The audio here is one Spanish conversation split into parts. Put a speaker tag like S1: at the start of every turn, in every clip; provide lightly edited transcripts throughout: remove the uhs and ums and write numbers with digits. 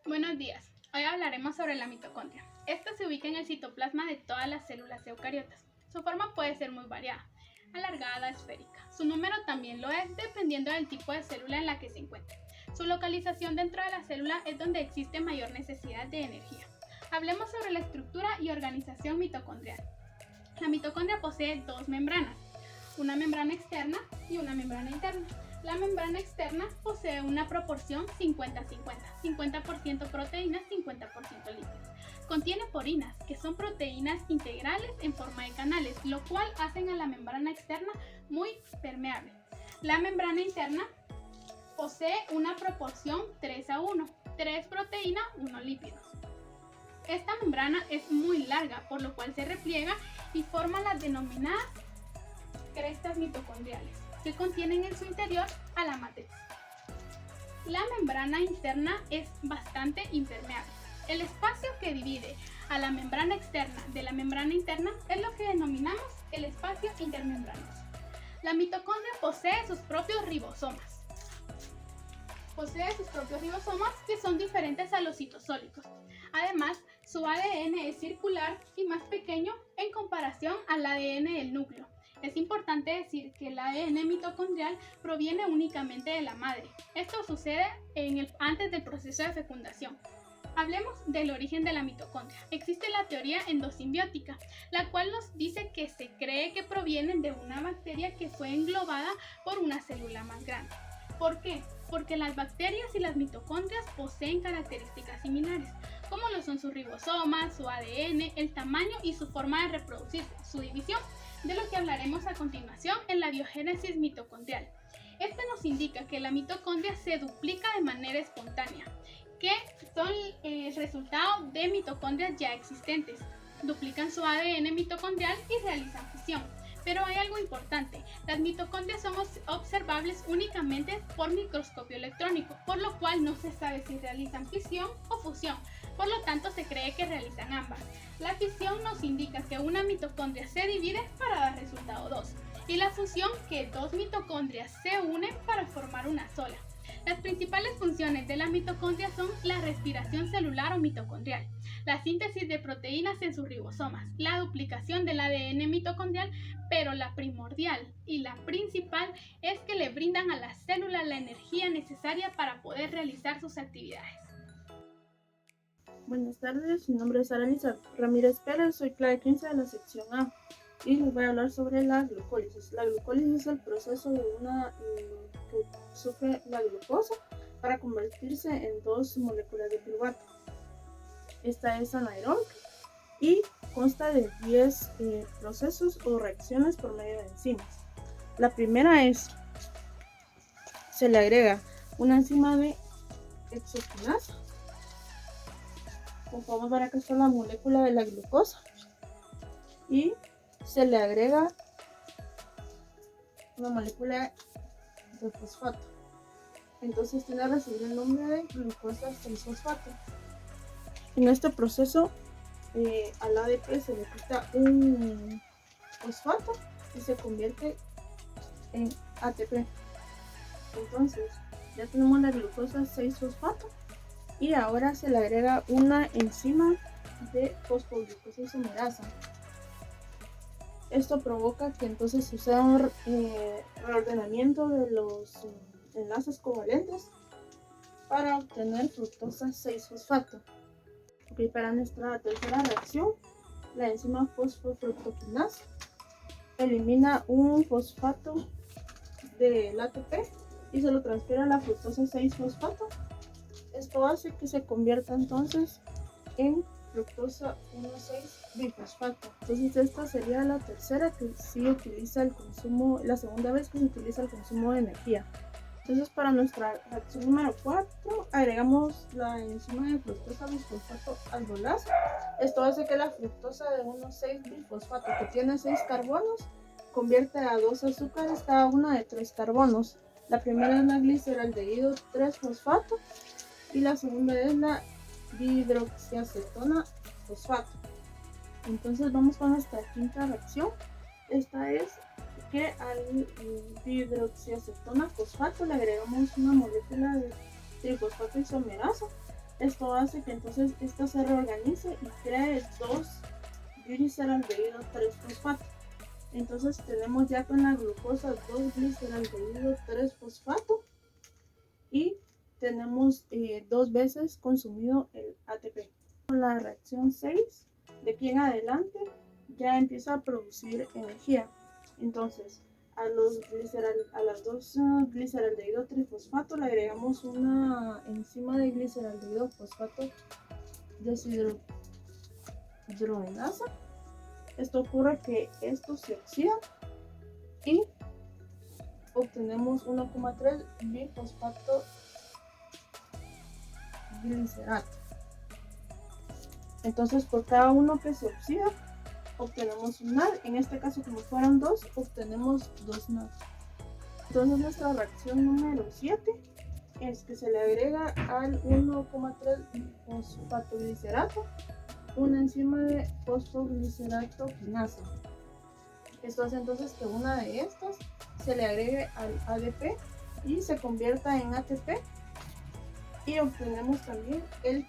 S1: Buenos días. Hoy hablaremos sobre la mitocondria. Esta se ubica en el citoplasma de todas las células eucariotas. Su forma puede ser muy variada, alargada, esférica. Su número también lo es dependiendo del tipo de célula en la que se encuentre. Su localización dentro de la célula es donde existe mayor necesidad de energía. Hablemos sobre la estructura y organización mitocondrial. La mitocondria posee dos membranas, una membrana externa y una membrana interna. La membrana externa posee una proporción 50-50, 50% proteínas, 50% lípidos. Contiene porinas, que son proteínas integrales en forma de canales, lo cual hacen a la membrana externa muy permeable. La membrana interna posee una proporción 3-1, 3 proteínas, 1 lípidos. Esta membrana es muy larga, por lo cual se repliega y forma las denominadas crestas mitocondriales, que contienen en su interior a la matriz. La membrana interna es bastante impermeable. El espacio que divide a la membrana externa de la membrana interna es lo que denominamos el espacio intermembranoso. La mitocondria posee sus propios ribosomas. Que son diferentes a los citosólicos. Además, su ADN es circular y más pequeño en comparación al ADN del núcleo. Es importante decir que el ADN mitocondrial proviene únicamente de la madre. Esto sucede antes del proceso de fecundación. Hablemos del origen de la mitocondria. Existe la teoría endosimbiótica, la cual nos dice que se cree que provienen de una bacteria que fue englobada por una célula más grande. ¿Por qué? Porque las bacterias y las mitocondrias poseen características similares, como lo son sus ribosomas, su ADN, el tamaño y su forma de reproducirse, su división, de lo que hablaremos a continuación en la biogénesis mitocondrial. Esto nos indica que la mitocondria se duplica de manera espontánea, que son el resultado de mitocondrias ya existentes. Duplican su ADN mitocondrial y realizan fisión. Pero hay algo importante, las mitocondrias son observables únicamente por microscopio electrónico, por lo cual no se sabe si realizan fisión o fusión, por lo tanto se cree que realizan ambas. La fisión nos indica que una mitocondria se divide para dar resultado 2, y la fusión que dos mitocondrias se unen para formar una sola. Las principales funciones de la mitocondria son la respiración celular o mitocondrial, la síntesis de proteínas en sus ribosomas, la duplicación del ADN mitocondrial, pero la primordial y la principal es que le brindan a la célula la energía necesaria para poder realizar sus actividades.
S2: Buenas tardes, mi nombre es Aralisa Ramírez Pérez, soy clase 15 de la sección A y les voy a hablar sobre la glucólisis. La glucólisis es el proceso de que sufre la glucosa para convertirse en dos moléculas de piruvato. Esta es anaeróbica y consta de 10 procesos o reacciones por medio de enzimas. La primera se le agrega una enzima de hexoquinasa. Como podemos ver, acá está la molécula de la glucosa y se le agrega una molécula de fosfato. Entonces tiene que recibir el nombre de glucosa 6-fosfato. En este proceso al ADP se le quita un fosfato y se convierte en ATP. Entonces ya tenemos la glucosa 6-fosfato y ahora se le agrega una enzima de fosfoglucosa isomerasa. Esto provoca que entonces suceda un reordenamiento de los enlaces covalentes para obtener fructosa 6-fosfato. Para nuestra tercera reacción, la enzima fosfofructoquinasa elimina un fosfato del ATP y se lo transfiere a la fructosa 6-fosfato. Esto hace que se convierta entonces en fructosa 1,6-bifosfato. Entonces esta sería la tercera que sí utiliza el consumo, la segunda vez que se utiliza el consumo de energía. Entonces para nuestra reacción número 4 agregamos la enzima de fructosa bifosfato aldolasa. Esto hace que la fructosa de 1,6-bifosfato, que tiene 6 carbonos, convierte a 2 azúcares cada una de 3 carbonos. La primera es la gliceraldehído 3-fosfato y la segunda es la dihidroxiacetona fosfato. Entonces vamos con nuestra quinta reacción. Esta es que al dihidroxiacetona fosfato le agregamos una molécula de trifosfato isomerasa. Esto hace que entonces esta se reorganice y cree 2 gliceraldehído 3-fosfato. Entonces tenemos ya con la glucosa 2 gliceraldehído 3-fosfato y tenemos 2 veces consumido el ATP. La reacción 6, de aquí en adelante, ya empieza a producir energía. Entonces, a las 2 gliceraldehído trifosfato le agregamos una enzima de gliceraldehído fosfato deshidrogenasa. Esto ocurre que esto se oxida y obtenemos 1,3 bifosfato glicerato. Entonces, por cada uno que se oxida, obtenemos un NAD. En este caso, como fueron 2, obtenemos 2 NAD. Entonces, nuestra reacción número 7 es que se le agrega al 1,3 fosfatoglicerato una enzima de fosfoglicerato quinasa. Esto hace entonces que una de estas se le agregue al ADP y se convierta en ATP, y obtenemos también el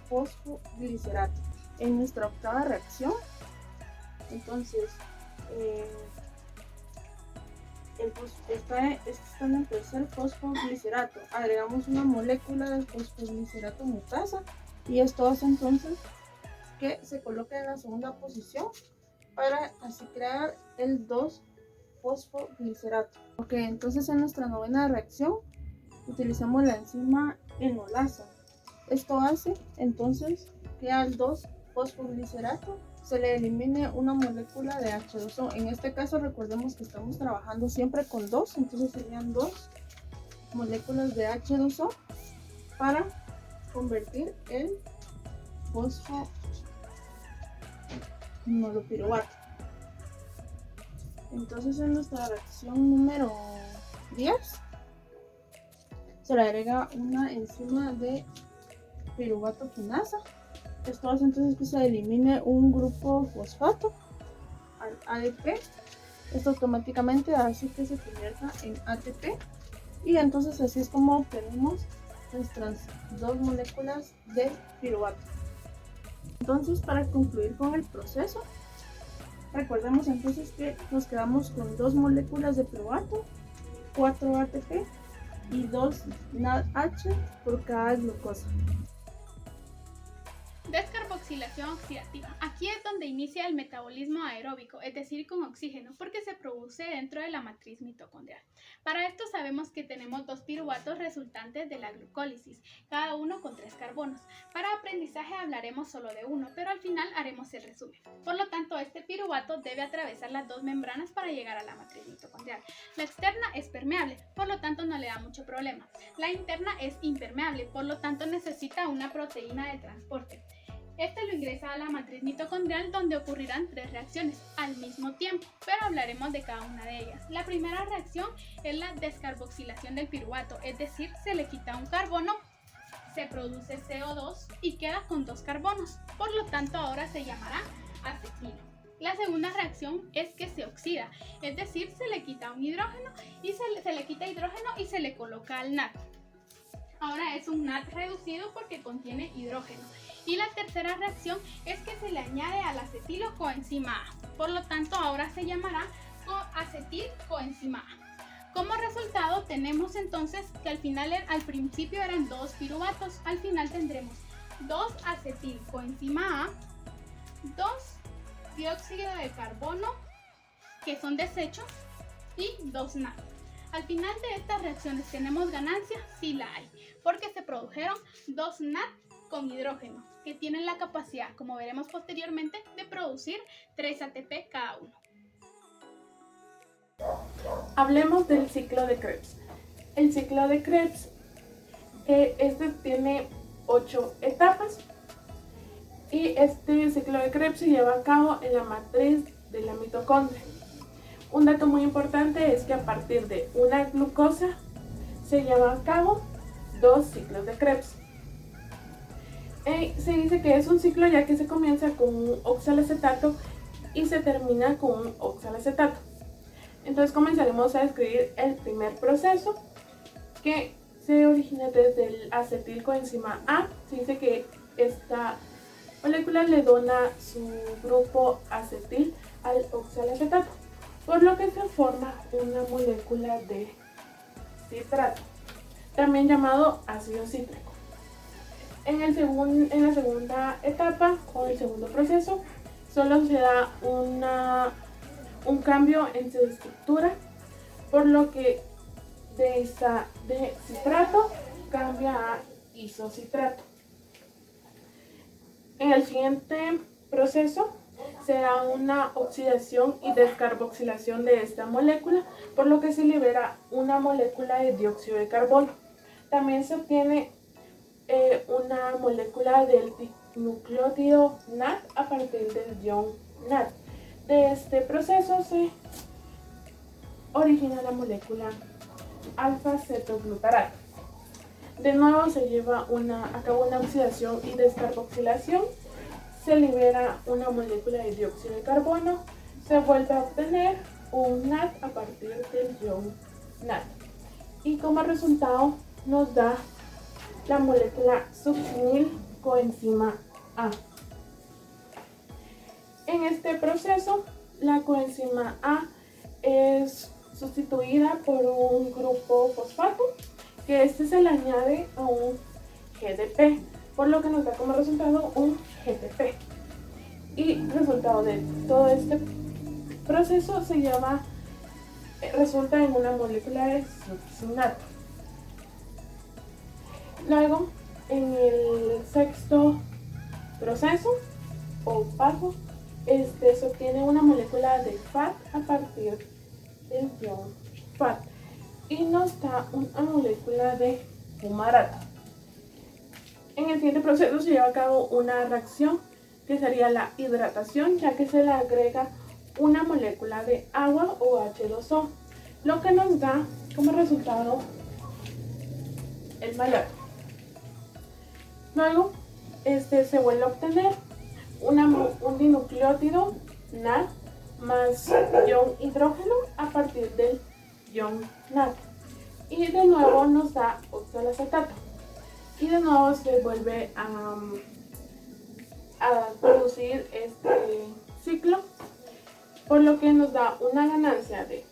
S2: 3-fosfoglicerato. En nuestra octava reacción, entonces está en el tercer fosfoglicerato, agregamos una molécula de fosfoglicerato mutasa, y esto hace entonces que se coloque en la segunda posición para así crear el 2-fosfoglicerato. Ok, entonces en nuestra novena reacción utilizamos la enzima enolasa. Esto hace entonces que al 2-fosfoglicerato se le elimine una molécula de H2O. En este caso recordemos que estamos trabajando siempre con 2, entonces serían 2 moléculas de H2O para convertir el fosfonolopiruvato. Entonces en nuestra reacción número 10 se le agrega una enzima de piruvato quinasa. Esto hace entonces que se elimine un grupo fosfato al ADP. Esto automáticamente hace que se convierta en ATP, y entonces así es como obtenemos nuestras 2 moléculas de piruvato. Entonces, para concluir con el proceso, recordemos entonces que nos quedamos con 2 moléculas de piruvato, 4 ATP y 2 NADH por cada glucosa.
S1: Descarboxilación oxidativa. Aquí es donde inicia el metabolismo aeróbico, es decir, con oxígeno, porque se produce dentro de la matriz mitocondrial. Para esto sabemos que tenemos 2 piruvatos resultantes de la glucólisis, cada uno con 3 carbonos. Para aprendizaje hablaremos solo de uno, pero al final haremos el resumen. Por lo tanto, este piruvato debe atravesar las 2 membranas para llegar a la matriz mitocondrial. La externa es permeable, por lo tanto no le da mucho problema. La interna es impermeable, por lo tanto necesita una proteína de transporte. Este lo ingresa a la matriz mitocondrial, donde ocurrirán 3 reacciones al mismo tiempo, pero hablaremos de cada una de ellas. La primera reacción es la descarboxilación del piruvato, es decir, se le quita un carbono, se produce CO2 y queda con 2 carbonos, por lo tanto ahora se llamará acetilo. La segunda reacción es que se oxida, es decir, se le quita un hidrógeno y se le quita hidrógeno y se le coloca al NAD. Ahora es un NAD reducido porque contiene hidrógeno. Y la tercera reacción es que se le añade al acetilo coenzima A. Por lo tanto, ahora se llamará acetil coenzima A. Como resultado, tenemos entonces que al principio eran 2 piruvatos. Al final tendremos 2 acetil coenzima A, 2 dióxido de carbono, que son desechos, y 2 NAD. Al final de estas reacciones tenemos ganancia, sí la hay, porque se produjeron 2 NAD con hidrógeno, que tienen la capacidad, como veremos posteriormente, de producir 3 ATP cada uno.
S3: Hablemos del ciclo de Krebs. El ciclo de Krebs, tiene 8 etapas, y este ciclo de Krebs se lleva a cabo en la matriz de la mitocondria. Un dato muy importante es que a partir de una glucosa se lleva a cabo 2 ciclos de Krebs. Se dice que es un ciclo ya que se comienza con un oxalacetato y se termina con un oxalacetato. Entonces comenzaremos a describir el primer proceso, que se origina desde el acetilcoenzima A. Se dice que esta molécula le dona su grupo acetil al oxalacetato, por lo que se forma una molécula de citrato, también llamado ácido cítrico. En la segunda etapa o el segundo proceso, solo se da un cambio en su estructura, por lo que de citrato cambia a isocitrato. En el siguiente proceso se da una oxidación y descarboxilación de esta molécula, por lo que se libera una molécula de dióxido de carbono. También se obtiene una molécula del dinucleótido NAD a partir del ion NAD. De este proceso se origina la molécula alfa-cetoglutarato. De nuevo se lleva a cabo una oxidación y descarboxilación, se libera una molécula de dióxido de carbono, se vuelve a obtener un NAD a partir del ion NAD y como resultado nos da la molécula succinilcoenzima A. En este proceso, la coenzima A es sustituida por un grupo fosfato, que se le añade a un GDP, por lo que nos da como resultado un GTP. Y resultado de todo este proceso resulta en una molécula de succinato. Luego, en el sexto proceso o paso, se obtiene una molécula de FAT a partir del ion FAT y nos da una molécula de fumarato. En el siguiente proceso se lleva a cabo una reacción que sería la hidratación, ya que se le agrega una molécula de agua o H2O, lo que nos da como resultado el malato. Luego se vuelve a obtener un dinucleótido NAD más ion hidrógeno a partir del ion NAD y de nuevo nos da oxalacetato y de nuevo se vuelve a producir este ciclo, por lo que nos da una ganancia de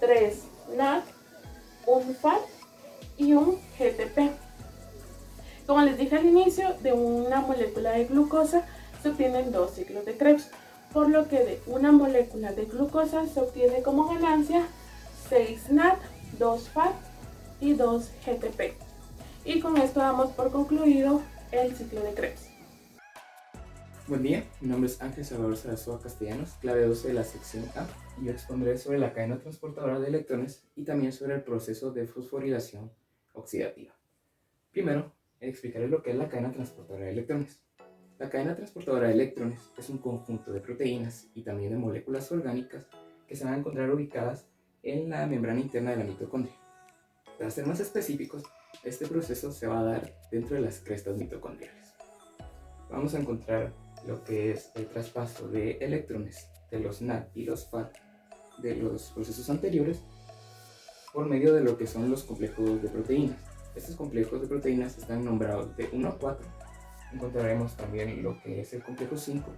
S3: 3 NAD, un FAT y un GTP. Como les dije al inicio, de una molécula de glucosa se obtienen 2 ciclos de Krebs, por lo que de una molécula de glucosa se obtiene como ganancia 6 NAD, 2 FAT y 2 GTP. Y con esto damos por concluido el ciclo de Krebs.
S4: Buen día, mi nombre es Ángel Salvador Sarasúa Castellanos, clave 12 de la sección A, y yo expondré sobre la cadena transportadora de electrones y también sobre el proceso de fosforilación oxidativa. Primero, explicaré lo que es la cadena transportadora de electrones. La cadena transportadora de electrones es un conjunto de proteínas y también de moléculas orgánicas que se van a encontrar ubicadas en la membrana interna de la mitocondria. Para ser más específicos, este proceso se va a dar dentro de las crestas mitocondriales. Vamos a encontrar lo que es el traspaso de electrones de los NAD y los FAT de los procesos anteriores por medio de lo que son los complejos de proteínas. Estos complejos de proteínas están nombrados de 1 a 4. Encontraremos también lo que es el complejo 5,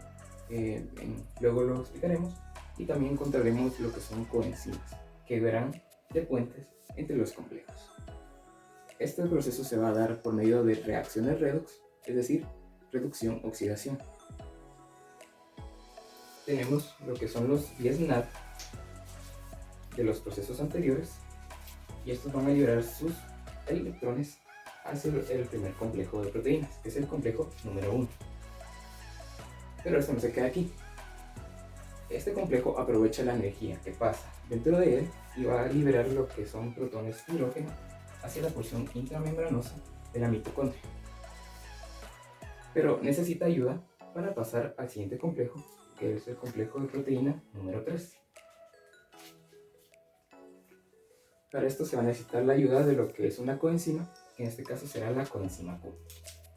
S4: luego lo explicaremos, y también encontraremos lo que son coenzimas, que verán de puentes entre los complejos. Este proceso se va a dar por medio de reacciones redox, es decir, reducción-oxidación. Tenemos lo que son los 10 NAD de los procesos anteriores y estos van a liberar sus electrones hacia el primer complejo de proteínas, que es el complejo número 1. Pero esto no se queda aquí. Este complejo aprovecha la energía que pasa dentro de él y va a liberar lo que son protones hidrógeno hacia la porción intramembranosa de la mitocondria. Pero necesita ayuda para pasar al siguiente complejo, que es el complejo de proteína número 3. Para esto se va a necesitar la ayuda de lo que es una coenzima, que en este caso será la coenzima Q,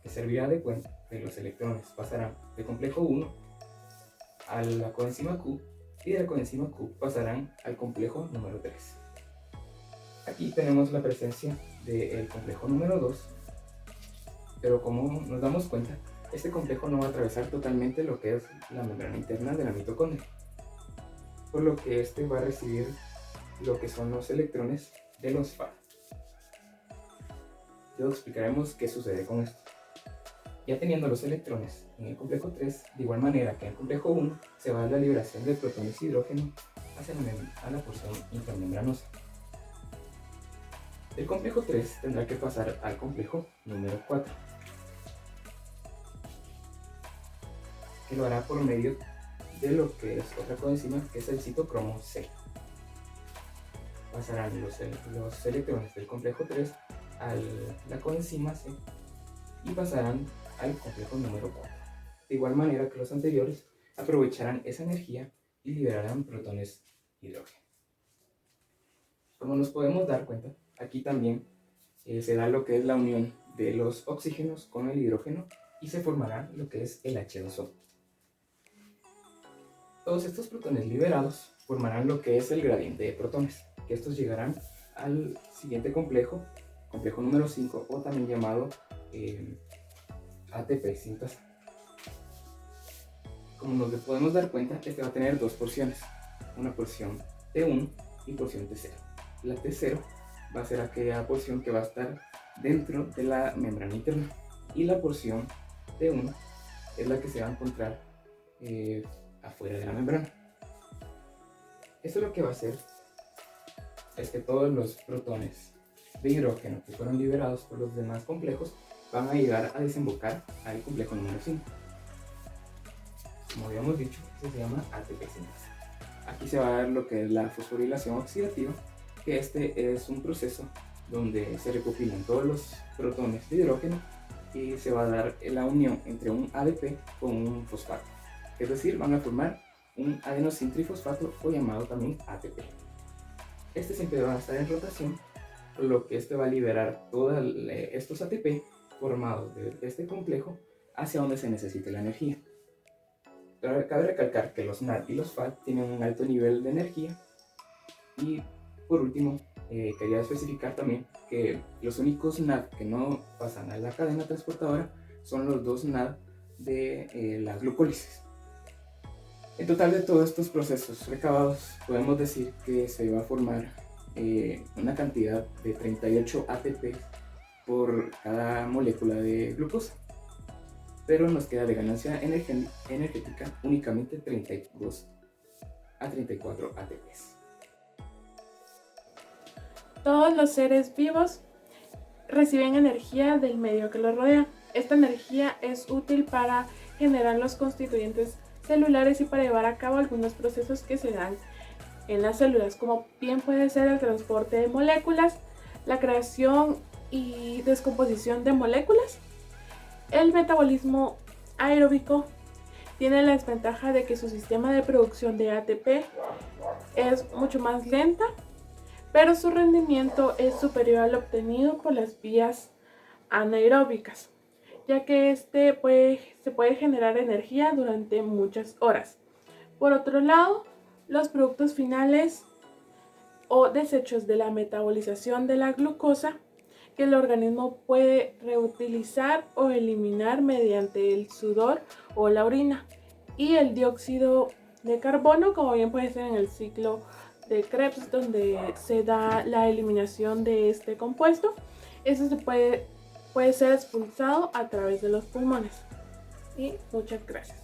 S4: que servirá de puente, que los electrones pasarán del complejo 1 a la coenzima Q y de la coenzima Q pasarán al complejo número 3. Aquí tenemos la presencia del complejo número 2, pero como nos damos cuenta, este complejo no va a atravesar totalmente lo que es la membrana interna de la mitocondria, por lo que este va a recibir lo que son los electrones de los Fa. Luego explicaremos qué sucede con esto. Ya teniendo los electrones en el complejo 3, de igual manera que en el complejo 1, se va a la liberación de protones y hidrógeno hacia la porción intramembranosa. El complejo 3 tendrá que pasar al complejo número 4, que lo hará por medio de lo que es otra coenzima, que es el citocromo C. Pasarán los electrones del complejo 3 a la coenzima C y pasarán al complejo número 4. De igual manera que los anteriores, aprovecharán esa energía y liberarán protones y hidrógeno. Como nos podemos dar cuenta, aquí también se da lo que es la unión de los oxígenos con el hidrógeno y se formará lo que es el H2O. Todos estos protones liberados formarán lo que es el gradiente de protones, que estos llegarán al siguiente complejo, complejo número 5, o también llamado ATP sintasa. Como nos podemos dar cuenta, este va a tener dos porciones, una porción T1 y porción T0. La T0 va a ser aquella porción que va a estar dentro de la membrana interna, y la porción T1 es la que se va a encontrar afuera de la membrana. Esto lo que va a hacer es que todos los protones de hidrógeno que fueron liberados por los demás complejos van a llegar a desembocar al complejo número 5. Como habíamos dicho, este se llama ATP sintasa. Aquí se va a dar lo que es la fosforilación oxidativa, que este es un proceso donde se recopilan todos los protones de hidrógeno y se va a dar la unión entre un ADP con un fosfato. Es decir, van a formar un adenosin trifosfato, o llamado también ATP. Este siempre va a estar en rotación, por lo que este va a liberar todos estos ATP formados de este complejo hacia donde se necesite la energía. Cabe recalcar que los NAD y los FAD tienen un alto nivel de energía. Y por último, quería especificar también que los únicos NAD que no pasan a la cadena transportadora son los dos NAD de la glucólisis. En total, de todos estos procesos recabados, podemos decir que se va a formar una cantidad de 38 ATP por cada molécula de glucosa, pero nos queda de ganancia energética únicamente 32 a 34 ATPs.
S3: Todos los seres vivos reciben energía del medio que los rodea. Esta energía es útil para generar los constituyentes celulares y para llevar a cabo algunos procesos que se dan en las células, como bien puede ser el transporte de moléculas, la creación y descomposición de moléculas. El metabolismo aeróbico tiene la desventaja de que su sistema de producción de ATP es mucho más lenta, pero su rendimiento es superior al obtenido por las vías anaeróbicas, ya que se puede generar energía durante muchas horas. Por otro lado, los productos finales o desechos de la metabolización de la glucosa que el organismo puede reutilizar o eliminar mediante el sudor o la orina, y el dióxido de carbono, como bien puede ser en el ciclo de Krebs, donde se da la eliminación de este compuesto. Eso puede ser expulsado a través de los pulmones. Y muchas gracias.